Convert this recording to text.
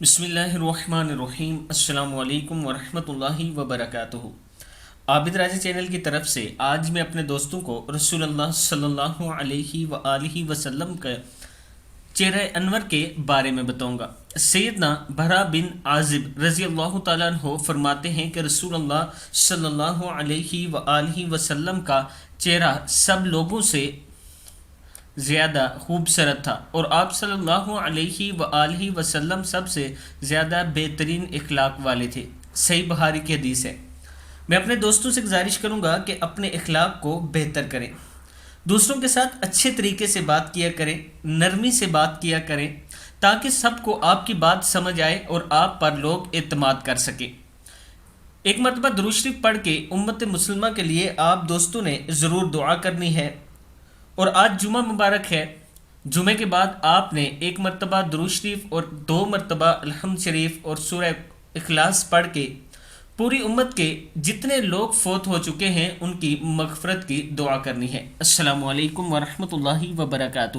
بسم اللہ الرحمن الرحیم۔ السلام علیکم ورحمۃ اللہ وبرکاتہ۔ عابد راجہ چینل کی طرف سے آج میں اپنے دوستوں کو رسول اللہ صلی اللہ علیہ وآلہ وسلم کا چہرہ انور کے بارے میں بتاؤں گا۔ سیدنا برا بن عازب رضی اللہ تعالیٰ عنہ فرماتے ہیں کہ رسول اللہ صلی اللہ علیہ وآلہ وسلم کا چہرہ سب لوگوں سے زیادہ خوبصورت تھا، اور آپ صلی اللہ علیہ وآلہ وسلم سب سے زیادہ بہترین اخلاق والے تھے۔ صحیح بخاری کی حدیث ہے۔ میں اپنے دوستوں سے گزارش کروں گا کہ اپنے اخلاق کو بہتر کریں، دوسروں کے ساتھ اچھے طریقے سے بات کیا کریں، نرمی سے بات کیا کریں، تاکہ سب کو آپ کی بات سمجھ آئے اور آپ پر لوگ اعتماد کر سکیں۔ ایک مرتبہ درود شریف پڑھ کے امت مسلمہ کے لیے آپ دوستوں نے ضرور دعا کرنی ہے، اور آج جمعہ مبارک ہے۔ جمعے کے بعد آپ نے ایک مرتبہ درود شریف اور 2 مرتبہ الحمد شریف اور سورہ اخلاص پڑھ کے پوری امت کے جتنے لوگ فوت ہو چکے ہیں ان کی مغفرت کی دعا کرنی ہے۔ السلام علیکم ورحمۃ اللہ وبرکاتہ۔